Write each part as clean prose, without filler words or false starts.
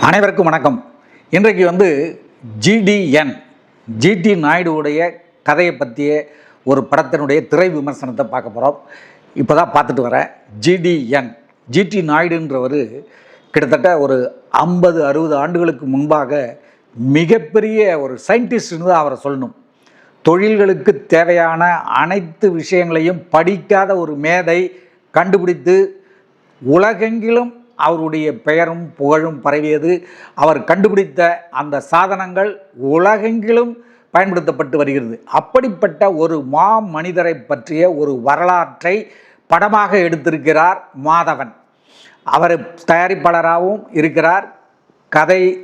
அனைவருக்கும் வணக்கம். இன்றைக்கு ஜிடி நாயுடுவுடைய கதையை பற்றிய ஒரு படத்தினுடைய திரை விமர்சனத்தை பார்க்க போகிறோம். இப்போ தான் பார்த்துட்டு வரேன். ஜிடி நாயுடுன்றவர் கிட்டத்தட்ட ஒரு 50-60 ஆண்டுகளுக்கு முன்பாக மிகப்பெரிய ஒரு சயின்டிஸ்ட்னு தான் அவரை சொல்லணும். தொழில்களுக்கு தேவையான அனைத்து விஷயங்களையும் படிக்காத ஒரு மேதை கண்டுபிடித்து உலகெங்கிலும் அவருடைய பெயரும் புகழும் பரவியது. அவர் கண்டுபிடித்த அந்த சாதனங்கள் உலகெங்கிலும் பயன்படுத்தப்பட்டு வருகிறது. அப்படிப்பட்ட ஒரு மனிதரை பற்றிய ஒரு வரலாற்றை படமாக எடுத்திருக்கிறார் மாதவன். அவர் தயாரிப்பாளராகவும் இருக்கிறார்,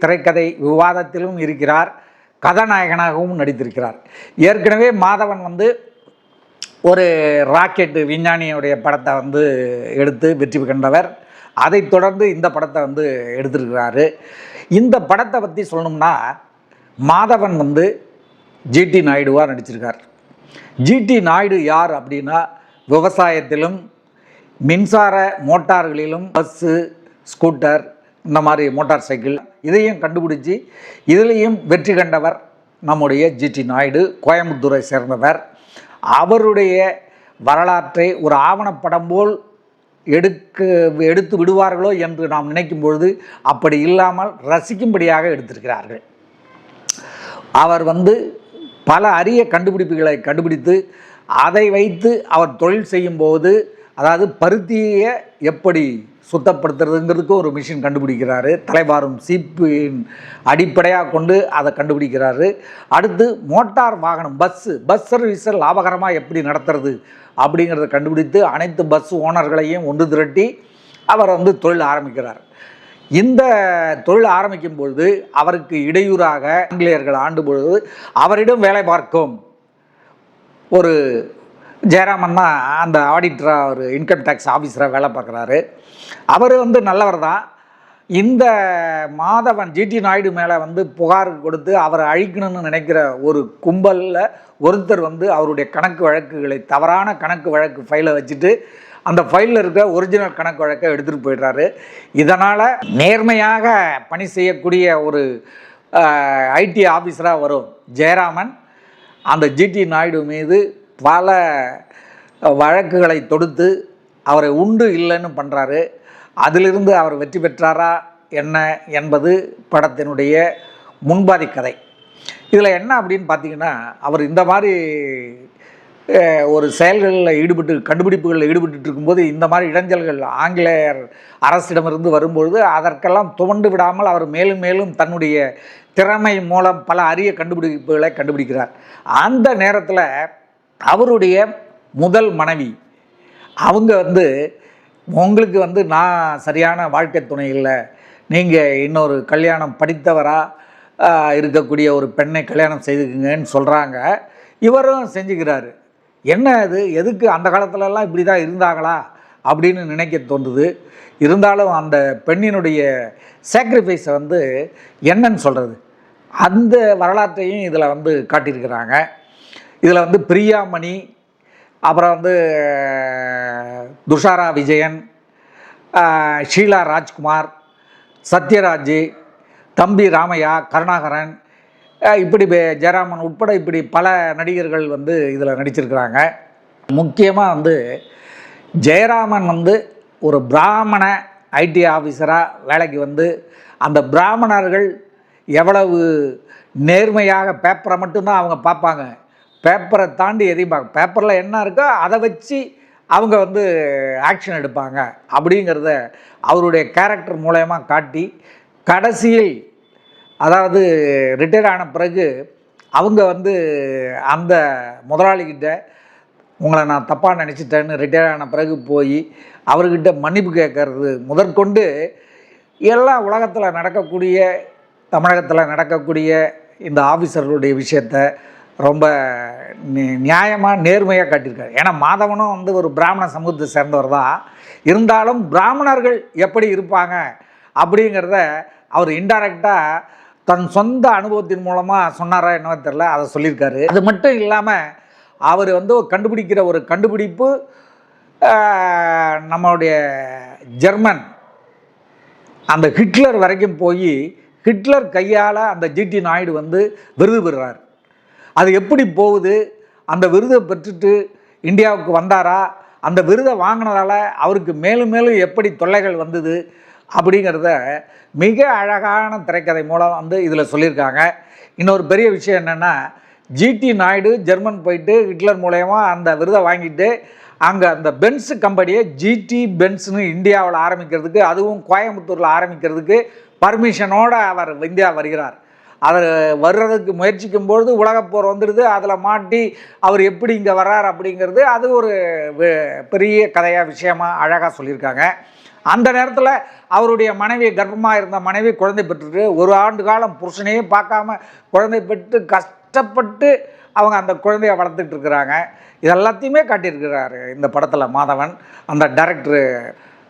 திரைக்கதை விவாதத்திலும் இருக்கிறார், கதாநாயகனாகவும் நடித்திருக்கிறார். ஏற்கனவே மாதவன் ஒரு ராக்கெட்டு விஞ்ஞானியுடைய படத்தை எடுத்து வெற்றி கண்டவர். அதை தொடர்ந்து இந்த படத்தை எடுத்திருக்கிறாரு. இந்த படத்தை பற்றி சொல்லணும்னா, மாதவன் ஜிடி நாயுடுவாக நடிச்சிருக்கார். ஜிடி நாயுடு யார் அப்படின்னா, விவசாயத்திலும் மின்சார மோட்டார்களிலும் பஸ்ஸு, ஸ்கூட்டர், இந்த மாதிரி மோட்டார் சைக்கிள் இதையும் கண்டுபிடிச்சி இதிலையும் வெற்றி கண்டவர் நம்முடைய ஜிடி நாயுடு. கோயம்புத்தூரை சேர்ந்தவர். அவருடைய வரலாற்றை ஒரு ஆவணப்படம் போல் எடுத்து விடுவார்களோ என்று நாம் நினைக்கும் பொழுது அப்படி இல்லாமல் ரசிக்கும்படியாக எடுத்திருக்கிறார்கள். அவர் பல அரிய கண்டுபிடிப்புகளை கண்டுபிடித்து அதை வைத்து அவர் தொழில் செய்யும்போது, அதாவது பருத்தியை எப்படி சுத்தப்படுத்துறதுங்கிறதுக்கு ஒரு மிஷின் கண்டுபிடிக்கிறாரு. தலைவாரும் சீப்பின் அடிப்படையாக கொண்டு அதை கண்டுபிடிக்கிறாரு. அடுத்து மோட்டார் வாகனம், பஸ் சர்வீஸை லாபகரமாக எப்படி நடத்துறது அப்படிங்கிறத கண்டுபிடித்து அனைத்து பஸ் ஓனர்களையும் ஒன்று திரட்டி அவர் தொழில் ஆரம்பிக்கிறார். இந்த தொழில் ஆரம்பிக்கும் பொழுது அவருக்கு இடையூறாக ஆங்கிலேயர்கள் ஆண்டு பொழுது அவரிடம் வேலை பார்க்கும் ஒரு ஜெயராமன் தான் அந்த ஆடிட்டராக, ஒரு இன்கம் டேக்ஸ் ஆஃபீஸராக வேலை பார்க்குறாரு. அவர் நல்லவர் தான். இந்த மாதவன் ஜிடி நாயுடு மேலே புகார் கொடுத்து அவரை அழிக்கணும்னு நினைக்கிற ஒரு கும்பலில் ஒருத்தர் அவருடைய கணக்கு வழக்குகளை, தவறான கணக்கு வழக்கு ஃபைலை வச்சுட்டு அந்த ஃபைலில் இருக்கிற ஒரிஜினல் கணக்கு வழக்கை எடுத்துகிட்டு போயிடுறாரு. இதனால் நேர்மையாக பணி செய்யக்கூடிய ஒரு ஐடி ஆஃபீஸராக வரும் ஜெயராமன் அந்த ஜிடி நாயுடு மீது பல வழக்குகளை தொடுத்து அவரை உண்டு இல்லைன்னு பண்ணுறாரு. அதிலிருந்து அவர் வெற்றி பெற்றாரா என்ன என்பது படத்தினுடைய முன்பாதி கதை. இதில் என்ன அப்படின்னு பார்த்தீங்கன்னா, அவர் இந்த மாதிரி ஒரு செயல்களில் கண்டுபிடிப்புகளில் ஈடுபட்டு இருக்கும்போது இந்த மாதிரி இடைஞ்சல்கள் ஆங்கிலேயர் அரசிடமிருந்து வரும்பொழுது அதற்கெல்லாம் துவண்டு விடாமல் அவர் மேலும் மேலும் தன்னுடைய திறமை மூலம் பல அரிய கண்டுபிடிப்புகளை கண்டுபிடிக்கிறார். அந்த நேரத்தில் அவருடைய முதல் மனைவி அவங்க உங்களுக்கு நான் சரியான வாழ்க்கை துணை இல்லை, நீங்கள் இன்னொரு கல்யாணம் படித்தவராக இருக்கக்கூடிய ஒரு பெண்ணை கல்யாணம் செய்துக்குங்கன்னு சொல்கிறாங்க. இவரும் செஞ்சுக்கிறாரு. என்ன இது, எதுக்கு அந்த காலத்துலலாம் இப்படி தான் இருந்தாங்களா அப்படின்னு நினைக்க தோன்றுது. இருந்தாலும் அந்த பெண்ணினுடைய சாக்ரிஃபைஸை என்னன்னு சொல்கிறது, அந்த வரலாற்றையும் இதில் காட்டியிருக்கிறாங்க. இதில் பிரியாமணி, அப்புறம் துஷாரா விஜயன், ஷீலா ராஜ்குமார், சத்யராஜ், தம்பி ராமையா, கருணாகரன், இப்படி ஜெயராமன் உட்பட இப்படி பல நடிகர்கள் இதில் நடிச்சிருக்கிறாங்க. முக்கியமாக ஜெயராமன் ஒரு பிராமண ஐடி ஆஃபீஸராக வேலைக்கு அந்த பிராமணர்கள் எவ்வளவு நேர்மையாக பேப்பரை மட்டும்தான் அவங்க பார்ப்பாங்க, பேப்பரை தாண்டி எதையும் பார்க்க, பேப்பரில் என்ன இருக்கோ அதை வச்சு அவங்க ஆக்ஷன் எடுப்பாங்க அப்படிங்கிறத அவருடைய கேரக்டர் மூலயமா காட்டி, கடைசியில் அதாவது ரிட்டையர் ஆன பிறகு அவங்க அந்த முதலாளிகிட்ட உங்களை நான் தப்பாக நினச்சிட்டேன்னு ரிட்டையர் ஆன பிறகு போய் அவர்கிட்ட மன்னிப்பு கேட்கறது முதற்கொண்டு எல்லாம் உலகத்தில் நடக்கக்கூடிய, தமிழகத்தில் நடக்கக்கூடிய இந்த ஆஃபீஸர்களுடைய விஷயத்தை ரொம்ப நியாயமாக நேர்மையாக காட்டியிருக்காரு. ஏன்னா மாதவனும் ஒரு பிராமண சமூகத்தை சேர்ந்தவர் தான். இருந்தாலும் பிராமணர்கள் எப்படி இருப்பாங்க அப்படிங்கிறத அவர் இன்டைரக்டாக தன் சொந்த அனுபவத்தின் மூலமாக சொன்னாரா என்னவோ தெரியல, அதை சொல்லியிருக்காரு. அது மட்டும் இல்லாமல் அவர் கண்டுபிடிக்கிற ஒரு கண்டுபிடிப்பு நம்மளுடைய ஜெர்மன் அந்த ஹிட்லர் வரைக்கும் போய் ஹிட்லர் கையால் அந்த ஜிடி நாயுடு வந்து விருது பெறுறார். அது எப்படி போகுது, அந்த விருதை பெற்றுட்டு இந்தியாவுக்கு வந்தாரா, அந்த விருதை வாங்கினதால அவருக்கு மேலும் மேலும் எப்படி தொல்லைகள் வந்தது அப்படிங்கிறத மிக அழகான திரைக்கதை மூலம் வந்து இதில் சொல்லியிருக்காங்க. இன்னொரு பெரிய விஷயம் என்னென்னா, ஜிடி நாயுடு ஜெர்மன் போயிட்டு ஹிட்லர் மூலயமா அந்த விருதை வாங்கிட்டு அங்கே அந்த பென்ஸு கம்பெனியை ஜிடி பென்ஸ்னு இந்தியாவில் ஆரம்பிக்கிறதுக்கு, அதுவும் கோயம்புத்தூரில் ஆரம்பிக்கிறதுக்கு பர்மிஷனோடு அவர் இந்தியா வருகிறார். அவர் வர்றதுக்கு முயற்சிக்கும்பொழுது உலகப்போர் வந்துடுது. அதில் மாட்டி அவர் எப்படி இங்கே வர்றார் அப்படிங்கிறது அது ஒரு பெரிய கதையாக விஷயமாக அழகாக சொல்லியிருக்காங்க. அந்த நேரத்தில் அவருடைய மனைவி, கர்ப்பமாக இருந்த மனைவி குழந்தை பெற்றுட்டு 1 ஆண்டு காலம் புருஷனையே பார்க்காம குழந்தை பெற்று கஷ்டப்பட்டு அவங்க அந்த குழந்தைய வளர்த்துட்டு இருக்கிறாங்க. இது எல்லாத்தையுமே காட்டியிருக்கிறாரு இந்த படத்தில் மாதவன். அந்த டைரக்டரு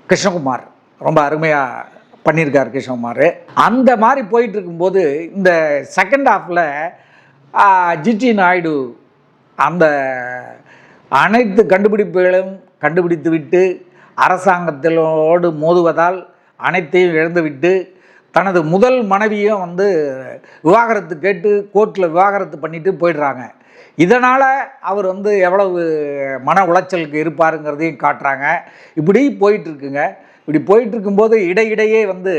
கிருஷ்ணகுமார் ரொம்ப அருமையாக பண்ணியிருக்கார் கிருஷ்ணகுமார். அந்த மாதிரி போயிட்டு இருக்கும்போது இந்த செகண்ட் ஹாஃபில் ஜிடி நாயுடு அந்த அனைத்து கண்டுபிடிப்புகளும் கண்டுபிடித்து விட்டு அரசாங்கத்திலோடு மோதுவதால் அனைத்தையும் இழந்துவிட்டு தனது முதல் மனைவியும் வந்து விவாகரத்து கேட்டு கோர்ட்டில் விவாகரத்து பண்ணிட்டு போயிடுறாங்க. இதனால் அவர் வந்து எவ்வளவு மன உளைச்சலுக்கு இருப்பாருங்கிறதையும் காட்டுறாங்க. இப்படி போயிட்டுருக்குங்க. இப்படி போயிட்டுருக்கும்போது இடையிடையே வந்து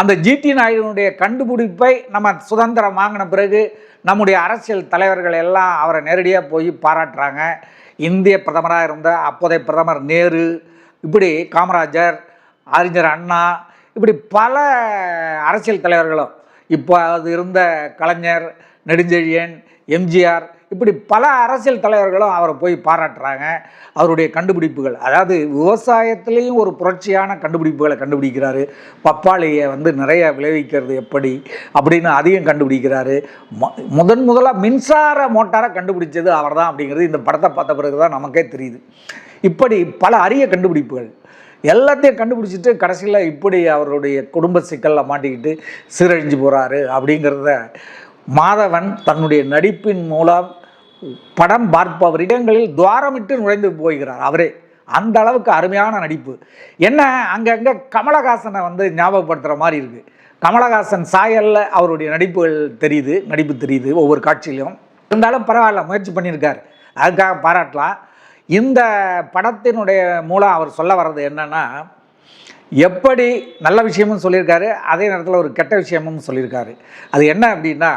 அந்த ஜிடி நாயுடுனுடைய கண்டுபிடிப்பை நம்ம சுதந்திரம் வாங்கின பிறகு நம்முடைய அரசியல் தலைவர்கள் எல்லாம் அவரை நேரடியாக போய் பாராட்டுறாங்க. இந்திய பிரதமராக இருந்த அப்போதைய பிரதமர் நேரு, இப்படி காமராஜர், அறிஞர் அண்ணா, இப்படி பல அரசியல் தலைவர்களும், இப்போ அது இருந்த கலைஞர், நெடுஞ்செழியன், எம்ஜிஆர், இப்படி பல அரசியல் தலைவர்களும் அவரை போய் பாராட்டுறாங்க. அவருடைய கண்டுபிடிப்புகள், அதாவது விவசாயத்துலேயும் ஒரு புரட்சியான கண்டுபிடிப்புகளை கண்டுபிடிக்கிறாரு. பப்பாளியை வந்து நிறைய விளைவிக்கிறது எப்படி அப்படின்னு அதையும் கண்டுபிடிக்கிறாரு. முதலாக மின்சார மோட்டாரை கண்டுபிடிச்சது அவர் தான் அப்படிங்கிறது இந்த படத்தை பார்த்த பிறகு தான் நமக்கே தெரியுது. இப்படி பல அரிய கண்டுபிடிப்புகள் எல்லாத்தையும் கண்டுபிடிச்சிட்டு கடைசியில் இப்படி அவருடைய குடும்ப சிக்கலில் மாட்டிக்கிட்டு சீரழிஞ்சு போகிறாரு அப்படிங்கிறத மாதவன் தன்னுடைய நடிப்பின் மூலம் படம் பார்ப்பவர் இடங்களில் துவாரமிட்டு நுழைந்து போகிறார். அவரே அந்த அளவுக்கு அருமையான நடிப்பு. என்ன அங்கங்கே கமலஹாசனை வந்து ஞாபகப்படுத்துகிற மாதிரி இருக்குது. கமலஹாசன் சாயலில் அவருடைய நடிப்பு தெரியுது ஒவ்வொரு காட்சியிலும். இருந்தாலும் பரவாயில்ல, முயற்சி பண்ணியிருக்கார், அதுக்காக பாராட்டலாம். இந்த படத்தினுடைய மூலம் அவர் சொல்ல வர்றது என்னென்னா, எப்படி நல்ல விஷயமும் சொல்லியிருக்காரு, அதே நேரத்தில் ஒரு கெட்ட விஷயமும் சொல்லியிருக்காரு. அது என்ன அப்படின்னா,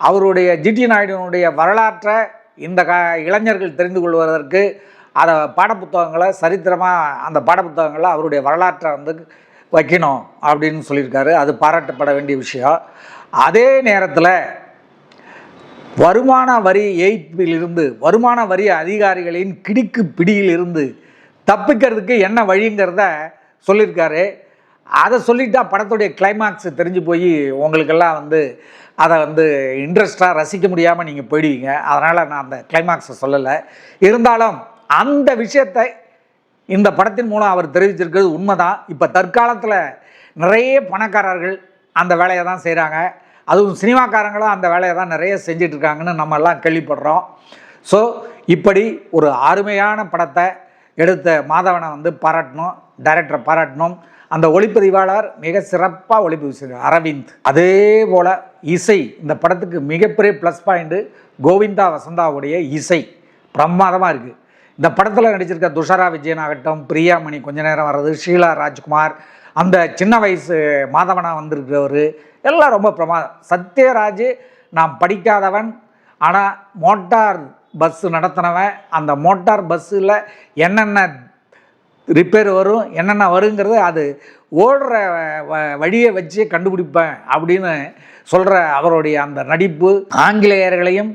அவருடைய ஜிடி நாயுடுனுடைய வரலாற்றை இந்த இளைஞர்கள் தெரிந்து கொள்வதற்கு அதை பாடப்புத்தகங்களை சரித்திரமாக அந்த பாடப்புத்தகங்களை அவருடைய வரலாற்றை வந்து வைக்கணும் அப்படின்னு சொல்லியிருக்காரு. அது பாராட்டப்பட வேண்டிய விஷயம். அதே நேரத்தில் வருமான வரி ஏய்ப்பிலிருந்து, வருமான வரி அதிகாரிகளின் கிடுக்கு பிடியிலிருந்து தப்பிக்கிறதுக்கு என்ன வழிங்கிறத சொல்லியிருக்காரு. அதை சொல்லிட்டா படத்துடைய கிளைமாக்ஸ் தெரிஞ்சு போய் உங்களுக்கெல்லாம் வந்து அதை வந்து இன்ட்ரெஸ்டாக ரசிக்க முடியாமல் நீங்கள் போயிடுவீங்க. அதனால் நான் அந்த கிளைமாக்ஸை சொல்லலை. இருந்தாலும் அந்த விஷயத்தை இந்த படத்தின் மூலம் அவர் தெரிவிச்சிருக்கிறது உண்மைதான். இப்போ தற்காலத்தில் நிறைய பணக்காரர்கள் அந்த வேலையை தான் செய்கிறாங்க. அதுவும் சினிமாக்காரங்களும் அந்த வேலையை தான் நிறைய செஞ்சிட்ருக்காங்கன்னு நம்ம எல்லாம் கேள்விப்படுறோம். ஸோ இப்படி ஒரு அருமையான படத்தை எடுத்த மாதவனை வந்து பாராட்டணும், டைரக்டரை பாராட்டணும். அந்த ஒளிப்பதிவாளர் மிக சிறப்பாக ஒளிப்பதிவு செய்கிறார், அரவிந்த். அதே போல் இசை, இந்த படத்துக்கு மிகப்பெரிய ப்ளஸ் பாயிண்ட்டு கோவிந்தா வசந்தாவுடைய இசை பிரமாதமாக இருக்குது. இந்த படத்தில் நடிச்சிருக்க துஷாரா விஜயன் ஆகட்டும், பிரியாமணி கொஞ்ச நேரம் வர்றது, ஷீலா ராஜ்குமார், அந்த சின்ன வயசு மாதவனாக வந்திருக்கிறவர் எல்லாம் ரொம்ப பிரமாதம். சத்யராஜ் நான் படிக்காதவன், ஆனால் மோட்டார் பஸ்ஸு நடத்தினவன். அந்த மோட்டார் பஸ்ஸில் என்னென்ன ரிப்பேர் வரும், என்னென்ன வருங்கிறது அது ஓடுற வழியை வச்சு கண்டுபிடிப்பேன் அப்படின்னு சொல்கிற அவருடைய அந்த நடிப்பு, ஆங்கிலேயர்களையும்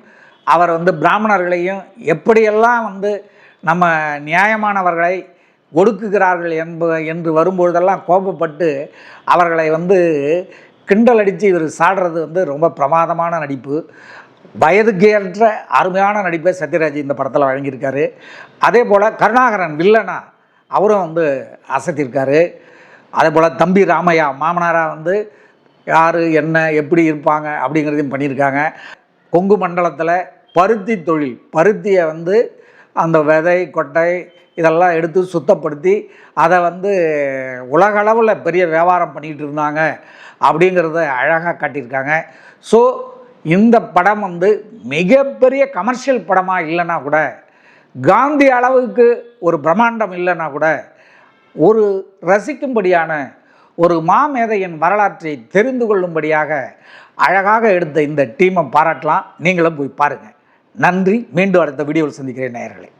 அவர் வந்து பிராமணர்களையும் எப்படியெல்லாம் வந்து நம்ம நியாயமானவர்களை ஒடுக்குகிறார்கள் என்று வரும்பொழுதெல்லாம் கோபப்பட்டு அவர்களை வந்து கிண்டல் அடித்து இவர் சாடுறது வந்து ரொம்ப பிரமாதமான நடிப்பு. வயதுக்கு ஏற்ற அருமையான நடிப்பை சத்யராஜ் இந்த படத்தில் வழங்கியிருக்காரு. அதே போல் கருணாகரன் வில்லனா அவரும் வந்து அசத்தியிருக்காரு. அதே போல் தம்பி ராமையா மாமனாராக வந்து யார் என்ன எப்படி இருப்பாங்க அப்படிங்கிறதையும் பண்ணியிருக்காங்க. கொங்கு மண்டலத்தில் பருத்தி தொழில், பருத்தியை வந்து அந்த விதை கொட்டை இதெல்லாம் எடுத்து சுத்தப்படுத்தி அதை வந்து உலகளவில் பெரிய வியாபாரம் பண்ணிக்கிட்டு இருந்தாங்க அப்படிங்கிறத அழகாக காட்டியிருக்காங்க. ஸோ இந்த படம் வந்து மிகப்பெரிய கமர்ஷியல் படமாக இல்லைன்னா கூட, காந்தி அளவுக்கு ஒரு பிரம்மாண்டம் இல்லைன்னா கூட, ஒரு ரசிக்கும்படியான ஒரு மாமேதையின் வரலாற்றை தெரிந்து கொள்ளும்படியாக அழகாக எடுத்த இந்த டீமை பாராட்டலாம். நீங்களும் போய் பாருங்கள். நன்றி. மீண்டும் அடுத்த வீடியோவில் சந்திக்கிறேன் நேயர்களே.